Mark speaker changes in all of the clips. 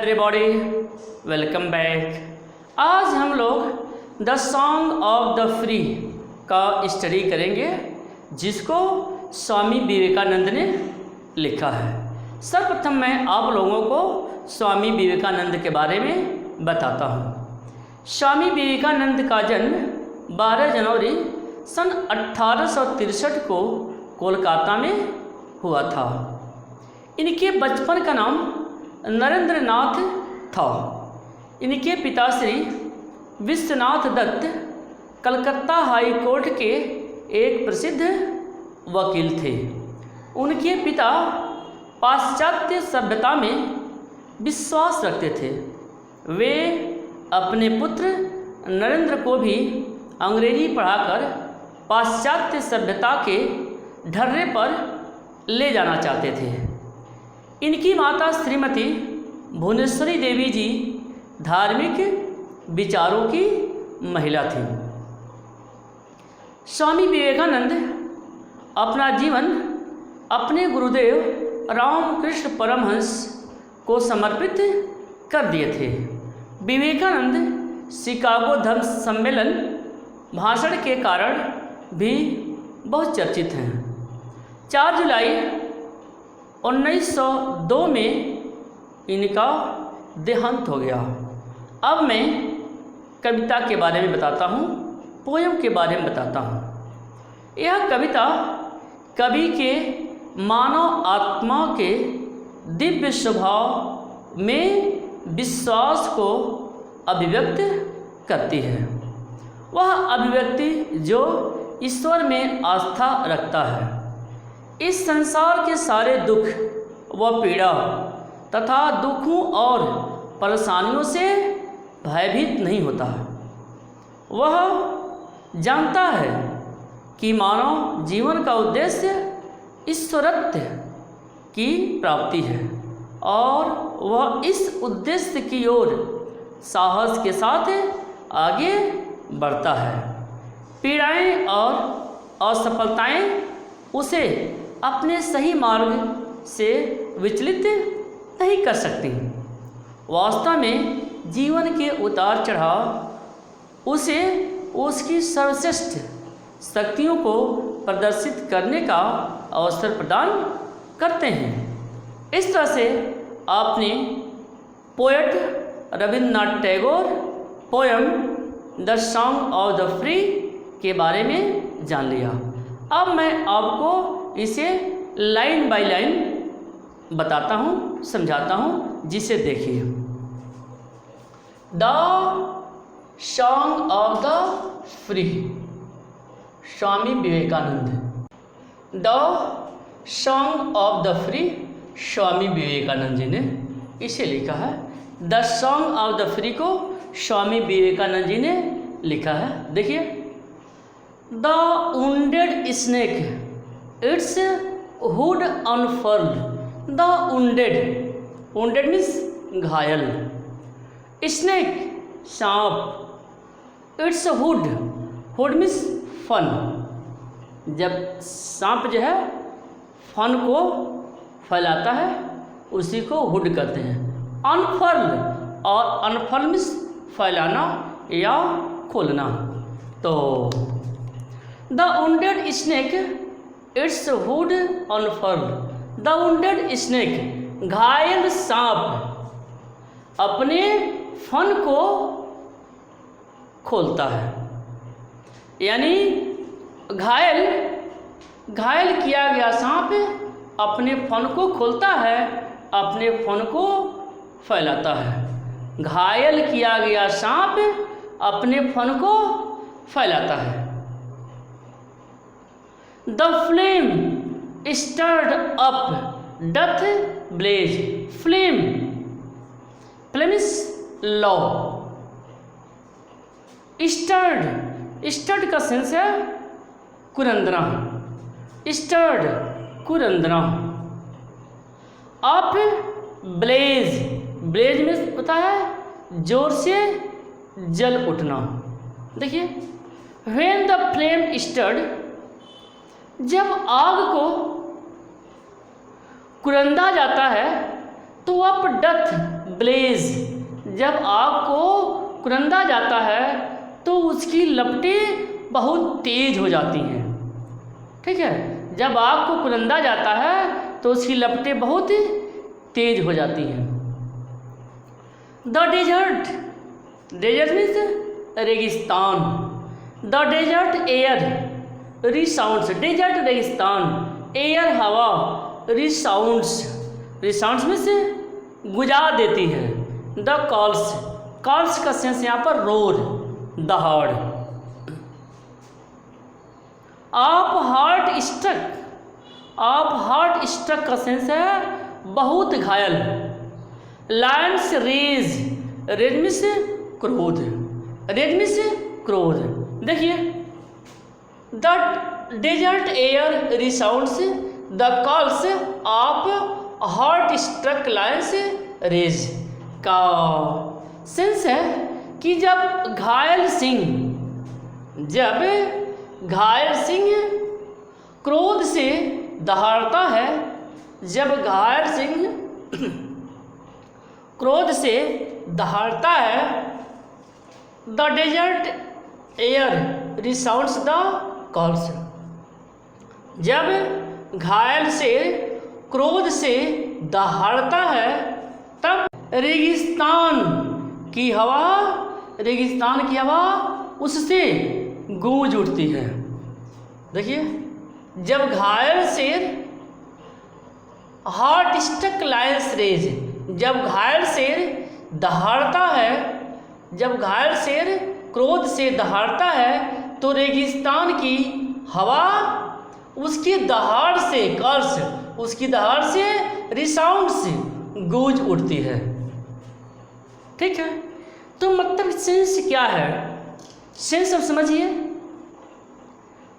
Speaker 1: Everybody, welcome back. आज हम लोग the song of the free का स्टडी करेंगे, जिसको स्वामी विवेकानंद ने लिखा है। सर्वप्रथम मैं आप लोगों को स्वामी विवेकानंद के बारे में बताता हूँ। स्वामी विवेकानंद का जन्म 12 जनवरी सन 1863 को कोलकाता में हुआ था। इनके बचपन का नाम नरेंद्र नाथ था। इनके पिता श्री विश्वनाथ दत्त कलकत्ता हाई कोर्ट के एक प्रसिद्ध वकील थे। उनके पिता पाश्चात्य सभ्यता में विश्वास रखते थे। वे अपने पुत्र नरेंद्र को भी अंग्रेजी पढ़ाकर पाश्चात्य सभ्यता के ढर्रे पर ले जाना चाहते थे। इनकी माता श्रीमती भुवनेश्वरी देवी जी धार्मिक विचारों की महिला थी। स्वामी विवेकानंद अपना जीवन अपने गुरुदेव रामकृष्ण परमहंस को समर्पित कर दिए थे। विवेकानंद शिकागो धर्म सम्मेलन भाषण के कारण भी बहुत चर्चित हैं। 4 जुलाई 1902 में इनका देहांत हो गया। अब मैं कविता के बारे में बताता हूँ, पोयम के बारे में बताता हूँ। यह कविता कवि के मानव आत्मा के दिव्य स्वभाव में विश्वास को अभिव्यक्त करती है। वह अभिव्यक्ति जो ईश्वर में आस्था रखता है इस संसार के सारे दुख व पीड़ा तथा दुखों और परेशानियों से भयभीत नहीं होता। वह जानता है कि मानव जीवन का उद्देश्य ईश्वरत्व की प्राप्ति है और वह इस उद्देश्य की ओर साहस के साथ आगे बढ़ता है। पीड़ाएं और असफलताएं उसे अपने सही मार्ग से विचलित नहीं कर सकती। वास्तव में जीवन के उतार चढ़ाव उसे उसकी सर्वश्रेष्ठ शक्तियों को प्रदर्शित करने का अवसर प्रदान करते हैं। इस तरह से आपने poet Rabindranath Tagore poem the song of the free के बारे में जान लिया। अब मैं आपको इसे लाइन बाय लाइन बताता हूँ, समझाता हूँ, जिसे देखिए। The song of the free, Swami Vivekananda. The song of the free, Swami Vivekananda ji ने इसे लिखा है। The song of the free को स्वामी विवेकानंद जी ने लिखा है। देखिए, the wounded snake, its hood unfurled. The wounded means घायल। snake सांप। its hood means फन। जब सांप जो है फन को फैलाता है उसी को हुड कहते हैं। अनफर्ल और अनफर्ल मीन्स फैलाना या खोलना। तो The wounded snake, its hood unfurled. The wounded snake, घायल सांप अपने फन को खोलता है। यानी घायल किया गया सांप अपने फन को खोलता है, अपने फन को फैलाता है। घायल किया गया सांप अपने फन को फैलाता है। The flame stirred up doth blaze. Flame is law. Stirred का सेंस है कुरंदना। stirred कुरंदना। up blaze में होता है जोर से जल उठना। देखिए, when the flame stirred, जब आग को कुरंदा जाता है तो अप डथ ब्लेज, जब आग को कुरंदा जाता है तो उसकी लपटें बहुत तेज हो जाती हैं। ठीक है, जब आग को कुरंदा जाता है तो उसकी लपटें बहुत तेज हो जाती हैं। द डेजर्ट, डेजर्ट मीन्स रेगिस्तान। द डेजर्ट एयर रिसाउंड्स, डेजर्ट रेगिस्तान, एयर हवा, रिसाउंड्स, रिसाउंड्स में से गुजा देती है। द कॉल्स, कॉल्स का सेंस यहाँ पर रोर, दहाड़। आप हार्ट स्ट्रक, आप हार्ट स्ट्रक का सेंस है बहुत घायल। लायंस रेज, रेज में से क्रोध, रेज में से क्रोध। देखिए, the desert air resounds the calls of heart struck lions rage का सेंस है कि जब घायल सिंह, जब घायल सिंह क्रोध से दहाड़ता है, जब घायल सिंह क्रोध से दहाड़ता है, the desert air resounds the calls, जब घायल से क्रोध से दहाड़ता है तब रेगिस्तान की हवा, रेगिस्तान की हवा उससे गूंज उठती है। देखिए, जब घायल शेर हार्ट स्ट्रक लायंस रेज, जब घायल शेर दहाड़ता है, जब घायल शेर क्रोध से दहाड़ता है तो रेगिस्तान की हवा उसकी दहाड़ से, कर्स, उसकी दहाड़ से, रिसाउंड से गूंज उठती है। ठीक है, तो मतलब सेंस क्या है? सेंस अब समझिए।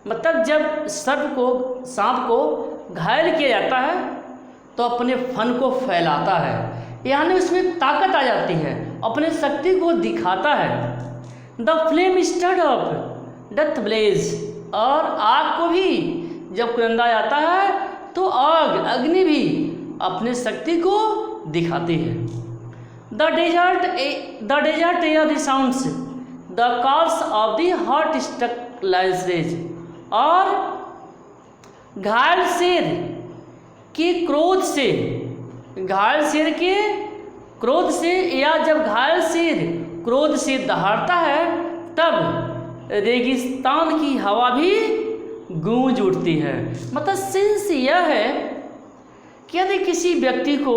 Speaker 1: मतलब जब सर्प को, सांप को घायल किया जाता है तो अपने फन को फैलाता है, यानी उसमें ताकत आ जाती है, अपने शक्ति को दिखाता है। The flame stirred up death blaze, और आग को भी जब कुरंदा जाता है तो आग, अग्नि भी अपने शक्ति को दिखाती है। The desert air resounds the calls of the heart struck lions rage, और घायल शेर के क्रोध से, घायल शेर के क्रोध से, या जब घायल शेर क्रोध से दहाड़ता है तब रेगिस्तान की हवा भी गूंज उठती है। मतलब सेंस यह है कि यदि किसी व्यक्ति को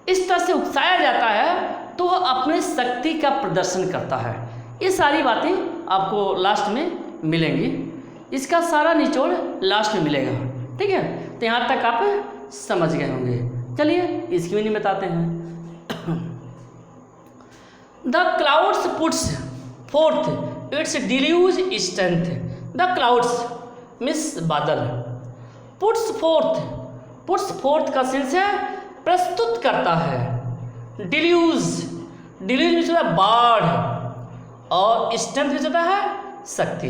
Speaker 1: इस तरह से उकसाया जाता है तो वह अपने शक्ति का प्रदर्शन करता है। ये सारी बातें आपको लास्ट में मिलेंगी, इसका सारा निचोड़ लास्ट में मिलेगा। ठीक है, तो यहाँ तक आप समझ गए होंगे। चलिए इसकी मीनिंग बताते हैं। The clouds puts fourth it's deluge strength. The clouds means बादल, पुट्स फोर्थ, पुट्स फोर्थ का सेंस है प्रस्तुत करता है। डिल्यूज, डिल्यूज मीन्स होता है बाढ़, और स्ट्रेंथ मीन्स होता है शक्ति।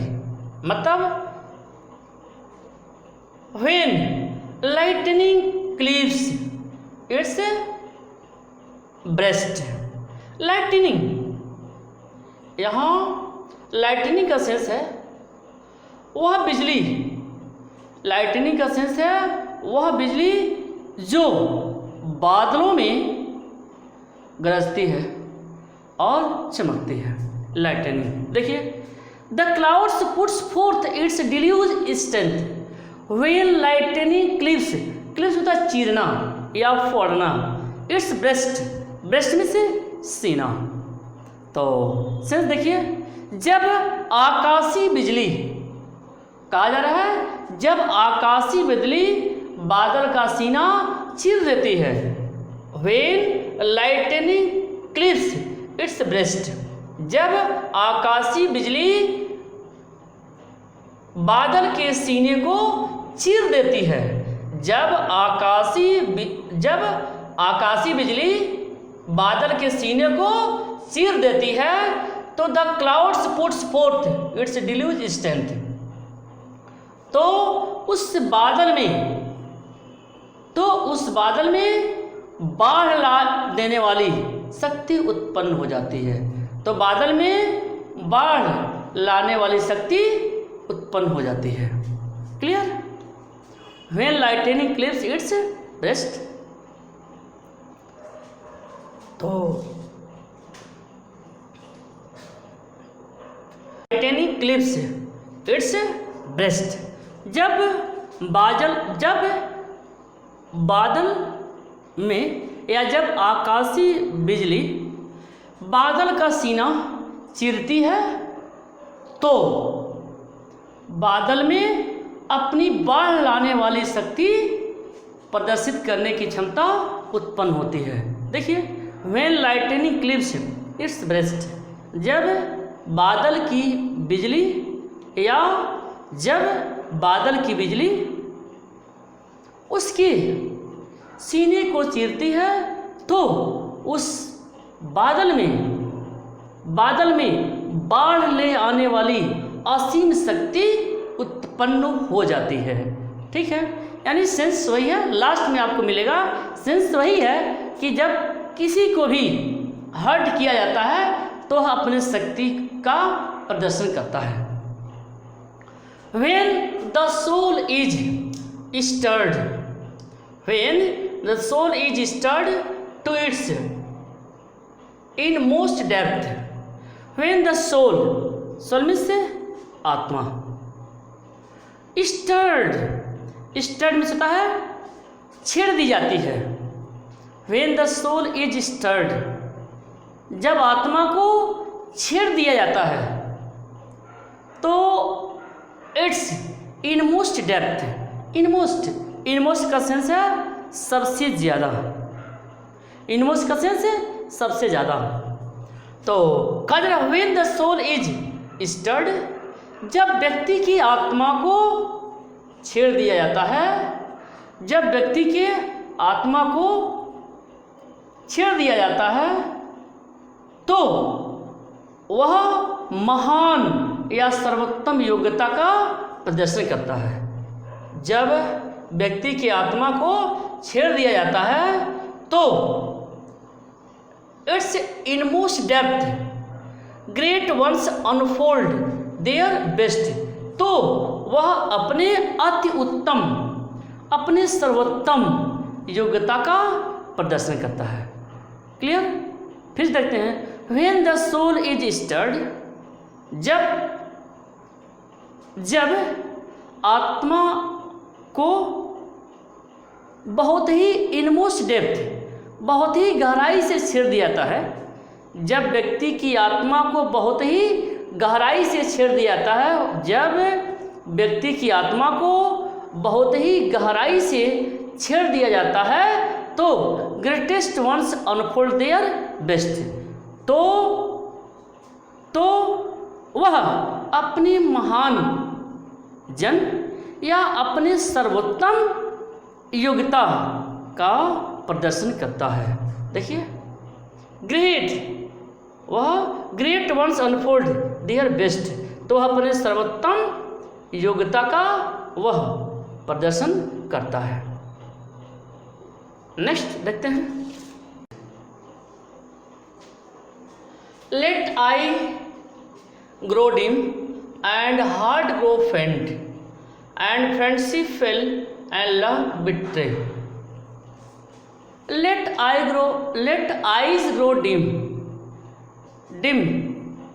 Speaker 1: मतलब when lightning cleaves it's breast. Lightning, यहाँ लाइटनिंग का सेंस है वह बिजली, लाइटनिंग का सेंस है वह बिजली जो बादलों में गरजती है और चमकती है। लाइटनिंग, देखिए, the clouds puts fourth it's deluge strength when lightning clips, clips होता है चीरना या फोड़ना, इट्स ब्रेस्ट, ब्रेस्ट में से सीना। तो सेंस देखिए, जब आकाशीय बिजली, कहा जा रहा है जब आकाशीय बिजली बादल का सीना चीर देती है। When lightning clips it's breast, जब आकाशीय बिजली बादल के सीने को चीर देती है, जब आकाशीय बिजली बादल के सीने को चीर देती है तो the clouds puts fourth it's deluge strength, तो उस बादल में बाढ़ ला देने वाली शक्ति उत्पन्न हो जाती है। तो बादल में बाढ़ लाने वाली शक्ति उत्पन्न हो जाती है। Clear? When lightning clips it's breast, तो लाइटनिंग क्लिप्स इट्स ब्रेस्ट, जब बादल में या जब आकाशीय बिजली बादल का सीना चीरती है तो बादल में अपनी बाढ़ लाने वाली शक्ति प्रदर्शित करने की क्षमता उत्पन्न होती है। देखिए, when lightning clips it's breast, जब बादल की बिजली या जब बादल की बिजली उसके सीने को चीरती है तो उस बादल में बाढ़ ले आने वाली असीम शक्ति उत्पन्न हो जाती है। ठीक है, यानी सेंस वही है, लास्ट में आपको मिलेगा। सेंस वही है कि जब किसी को भी हर्ट किया जाता है तो वह अपने शक्ति का प्रदर्शन करता है। When the soul is stirred, when the soul is stirred to its inmost depth, when the soul means आत्मा, stirred में होता है छेड़ दी जाती है। when the soul is stirred, जब आत्मा को छेड़ दिया जाता है तो इट्स इनमोस्ट डेप्थ, इनमोस्ट का सेंस है सबसे ज़्यादा, इनमोस्ट का सेंस है सबसे ज़्यादा। तो कदर when the soul is stirred, जब व्यक्ति की आत्मा को छेड़ दिया जाता है, जब व्यक्ति के आत्मा को छेड़ दिया जाता है तो वह महान या सर्वोत्तम योग्यता का प्रदर्शन करता है। जब व्यक्ति की आत्मा को छेड़ दिया जाता है तो it's inmost depth great once unfold their best, तो वह अपने अति उत्तम, अपने सर्वोत्तम योग्यता का प्रदर्शन करता है। क्लियर? फिर देखते हैं, when the soul is stirred, जब आत्मा को बहुत ही इनमोस्ट डेप्थ, बहुत ही गहराई से छेड़ दिया जाता है, जब व्यक्ति की आत्मा को बहुत ही गहराई से छेड़ दिया जाता है, जब व्यक्ति की आत्मा को बहुत ही गहराई से छेड़ दिया जाता है तो greatest ones unfold their best, तो वह अपनी महान जन या अपने सर्वोत्तम योग्यता का प्रदर्शन करता है। देखिए, वह great once unfold their best, तो वह अपने सर्वोत्तम योग्यता का वह प्रदर्शन करता है। नेक्स्ट देखते हैं, let eye grow dim and heart grow faint and friendship fail and love betray. Let eyes grow dim,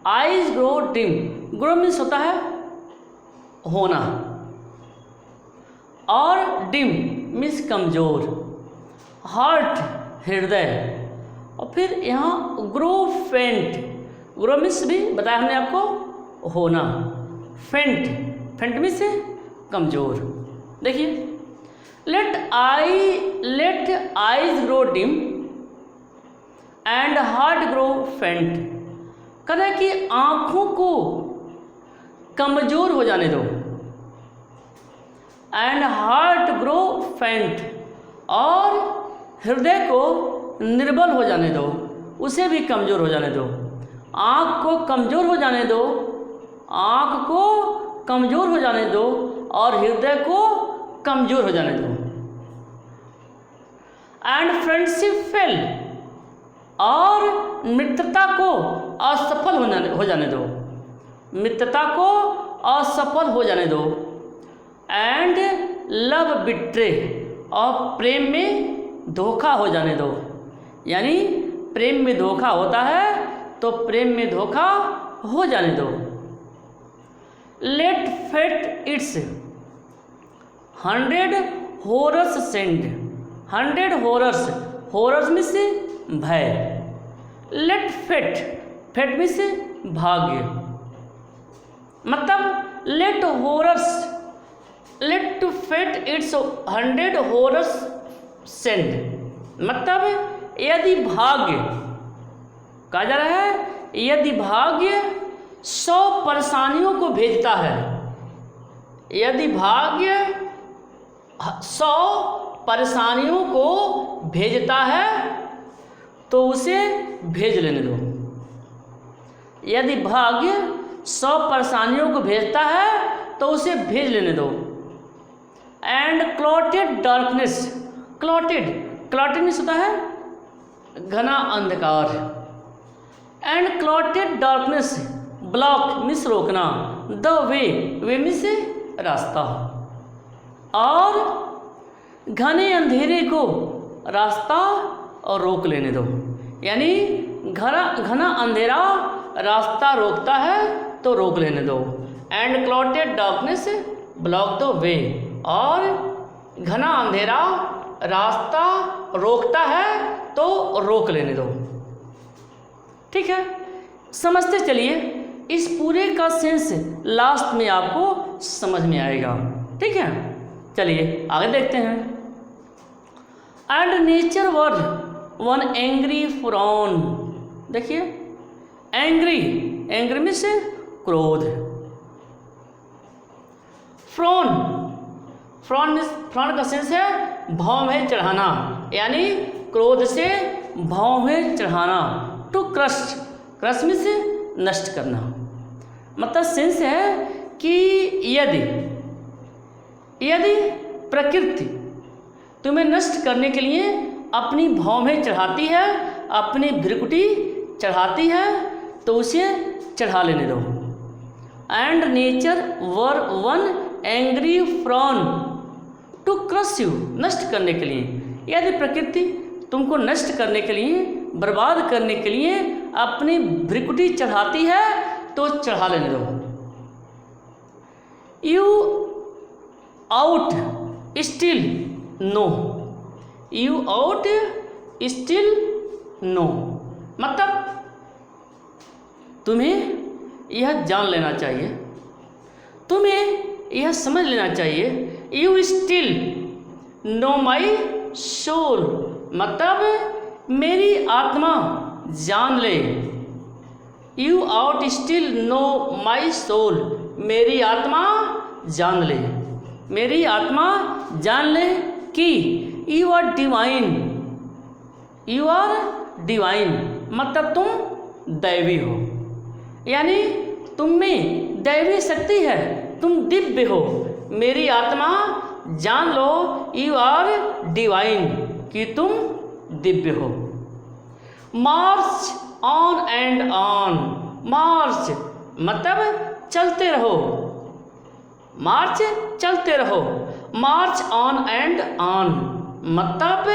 Speaker 1: eyes grow dim, grow means होता है होना, और डिम मीन्स कमजोर, हार्ट हृदय, और फिर यहाँ ग्रो फेंट, ग्रो मीन्स भी बताया हमने आपको होना, फेंट मीन्स कमजोर। देखिए, let eyes grow dim and heart grow faint, कहता है कि आँखों को कमजोर हो जाने दो, एंड हार्ट ग्रो फेंट, और हृदय को निर्बल हो जाने दो, उसे भी कमज़ोर हो जाने दो। आँख को कमज़ोर हो जाने दो, आँख को कमज़ोर हो जाने दो, और हृदय को कमज़ोर हो जाने दो। एंड फ्रेंडशिप फेल, और मित्रता को असफल हो जाने दो, मित्रता को असफल हो जाने दो। एंड लव बिट्रे, और प्रेम में धोखा हो जाने दो, यानी प्रेम में धोखा होता है तो प्रेम में धोखा हो जाने दो। Let fate its 100 horrors send, 100 horrors, horrors में से भय, लेट फेट, फेट में से भाग्य, मतलब let horrors, let to fate its 100 horrors send, मतलब यदि भाग्य, कहा जा रहा है यदि भाग्य 100 परेशानियों को भेजता है, यदि भाग्य 100 परेशानियों को भेजता है तो उसे भेज लेने दो। यदि भाग्य 100 परेशानियों को भेजता है तो उसे भेज लेने दो। एंड क्लॉटेड डार्कनेस, क्लॉटेड, क्लॉटेडनेस होता है घना अंधकार। And clotted darkness, block miss रोकना, द वे, वे मिस रास्ता, और घने अंधेरे को रास्ता और रोक लेने दो, यानी घना अंधेरा रास्ता रोकता है तो रोक लेने दो। And clotted darkness block the way, और घना अंधेरा रास्ता रोकता है तो रोक लेने दो। ठीक है, समझते चलिए, इस पूरे का सेंस लास्ट में आपको समझ में आएगा। ठीक है, चलिए आगे देखते हैं। And nature wear one angry frown, देखिए एंग्री, एंग्री में से क्रोध, फ्रॉन, फ्रॉन का सेंस है भाव में चढ़ाना, यानी क्रोध से भाव में चढ़ाना। टू क्रश, क्रश में से नष्ट करना, मतलब सेंस है कि यदि प्रकृति तुम्हें नष्ट करने के लिए अपनी भाव में चढ़ाती है, अपनी भ्रिकुटी चढ़ाती है, तो उसे चढ़ा लेने दो। And nature wear one angry frown to crush you, नष्ट करने के लिए, यदि प्रकृति तुमको नष्ट करने के लिए, बर्बाद करने के लिए अपनी भ्रिकुटी चढ़ाती है तो चढ़ा लेने दो। You out still know, you out still know, मतलब तुम्हें यह जान लेना चाहिए, तुम्हें यह समझ लेना चाहिए। You still know my soul, मतलब मेरी आत्मा जान ले। You out still know my soul, मेरी आत्मा जान ले, मेरी आत्मा जान ले कि you are divine, you are divine, मतलब तुम दैवी हो, यानी तुम में दैवी शक्ति है, तुम दिव्य हो। मेरी आत्मा जान लो यू आर डिवाइन, कि तुम दिव्य हो। मार्च ऑन एंड ऑन, मार्च मतलब चलते रहो, मार्च चलते रहो, मार्च ऑन एंड ऑन मतलब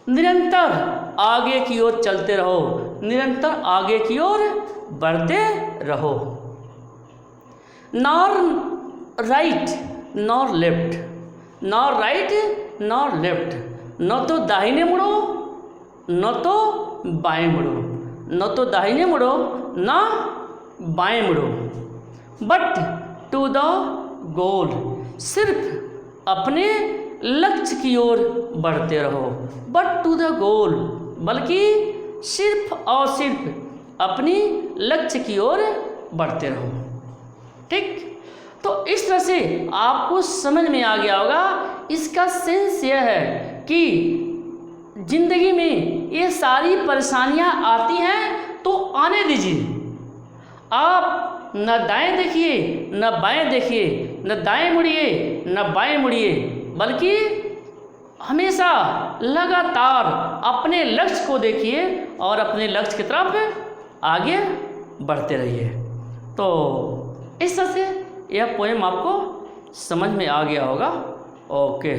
Speaker 1: निरंतर आगे की ओर चलते रहो, निरंतर आगे की ओर बढ़ते रहो। Nor right nor left, nor right nor left, न तो दाहिने मुड़ो न तो बाएं मुड़ो, न तो दाहिने मुड़ो न बाएं मुड़ो। बट टू द गोल, सिर्फ अपने लक्ष्य की ओर बढ़ते रहो। बट टू द गोल, बल्कि सिर्फ और सिर्फ अपनी लक्ष्य की ओर बढ़ते रहो। ठीक, तो इस तरह से आपको समझ में आ गया होगा। इसका सेंस यह है कि जिंदगी में ये सारी परेशानियां आती हैं तो आने दीजिए। आप न दाएं देखिए न बाएं देखिए, न दाएं मुड़िए न बाएं मुड़िए, बल्कि हमेशा लगातार अपने लक्ष्य को देखिए और अपने लक्ष्य की तरफ आगे बढ़ते रहिए। तो इस तरह से यह पोएम आपको समझ में आ गया होगा। ओके।